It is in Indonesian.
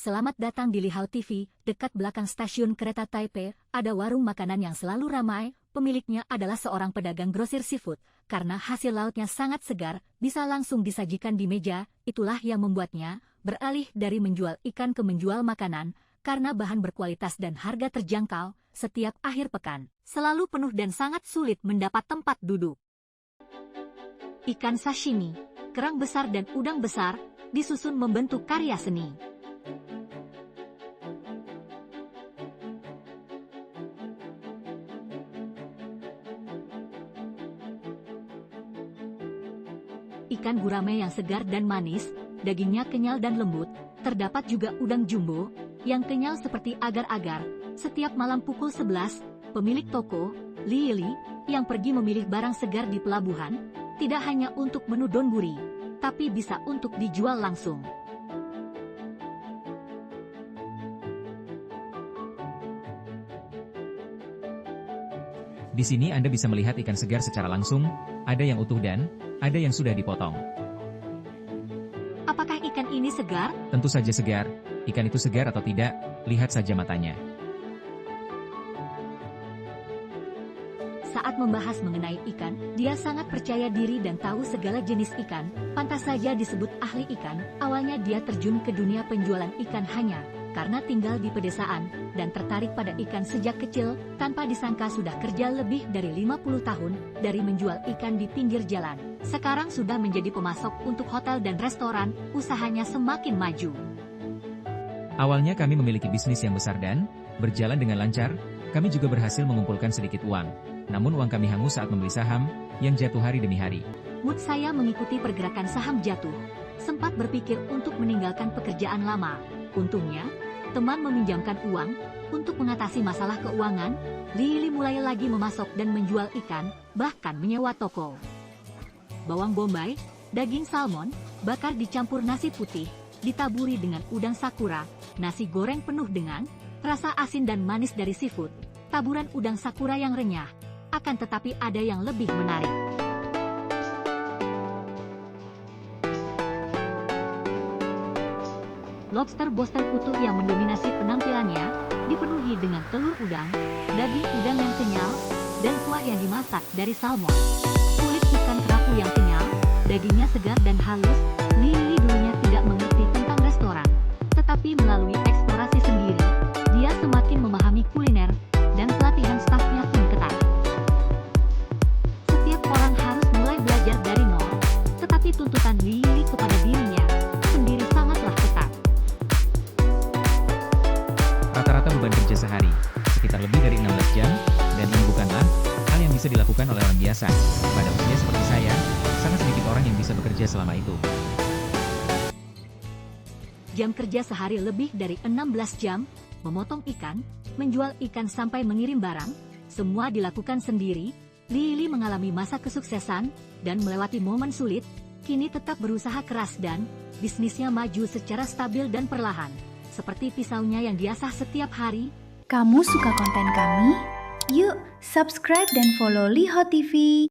Selamat datang di Lihao TV, dekat belakang stasiun kereta Taipei, ada warung makanan yang selalu ramai, pemiliknya adalah seorang pedagang grosir seafood, karena hasil lautnya sangat segar, bisa langsung disajikan di meja, itulah yang membuatnya beralih dari menjual ikan ke menjual makanan, karena bahan berkualitas dan harga terjangkau, setiap akhir pekan, selalu penuh dan sangat sulit mendapat tempat duduk. Ikan sashimi, kerang besar dan udang besar, disusun membentuk karya seni. Ikan gurame yang segar dan manis, dagingnya kenyal dan lembut, terdapat juga udang jumbo, yang kenyal seperti agar-agar. Setiap malam pukul 11, pemilik toko, Lili, yang pergi memilih barang segar di pelabuhan, tidak hanya untuk menu donburi, tapi bisa untuk dijual langsung. Di sini Anda bisa melihat ikan segar secara langsung, ada yang utuh dan ada yang sudah dipotong. Apakah ikan ini segar? Tentu saja segar. Ikan itu segar atau tidak, lihat saja matanya. Saat membahas mengenai ikan, dia sangat percaya diri dan tahu segala jenis ikan, pantas saja disebut ahli ikan. Awalnya dia terjun ke dunia penjualan ikan hanya karena tinggal di pedesaan, dan tertarik pada ikan sejak kecil, tanpa disangka sudah kerja lebih dari 50 tahun, dari menjual ikan di pinggir jalan. Sekarang sudah menjadi pemasok untuk hotel dan restoran, usahanya semakin maju. Awalnya kami memiliki bisnis yang besar dan berjalan dengan lancar, kami juga berhasil mengumpulkan sedikit uang. Namun uang kami hangus saat membeli saham, yang jatuh hari demi hari. Mood saya mengikuti pergerakan saham jatuh, sempat berpikir untuk meninggalkan pekerjaan lama. Untungnya, teman meminjamkan uang, untuk mengatasi masalah keuangan, Lili mulai lagi memasok dan menjual ikan, bahkan menyewa toko. Bawang bombay, daging salmon, bakar dicampur nasi putih, ditaburi dengan udang sakura, nasi goreng penuh dengan rasa asin dan manis dari seafood, taburan udang sakura yang renyah, akan tetapi ada yang lebih menarik. Lobster Boston utuh yang mendominasi penampilannya, dipenuhi dengan telur udang, daging udang yang kenyal, dan kuah yang dimasak dari salmon. Kulit ikan kerapu yang kenyal, dagingnya segar dan halus. Lili dulunya tidak mengerti tentang restoran, tetapi melalui eksplorasi sendiri, dia semakin memahami kuliner, dan pelatihan stafnya pun ketat. Setiap orang harus mulai belajar dari nol, tetapi tuntutan Lili kepada dirinya sendiri sangatlah ketat. Rata-rata beban kerja sehari, sekitar lebih dari 16 jam, dan ini bukanlah hal yang bisa dilakukan oleh orang biasa. Pada usia seperti saya, sangat sedikit orang yang bisa bekerja selama itu. Jam kerja sehari lebih dari 16 jam, memotong ikan, menjual ikan sampai mengirim barang, semua dilakukan sendiri. Lili mengalami masa kesuksesan, dan melewati momen sulit, kini tetap berusaha keras dan bisnisnya maju secara stabil dan perlahan. Seperti pisaunya yang diasah setiap hari. Kamu suka konten kami? Yuk, subscribe dan follow Lihao TV.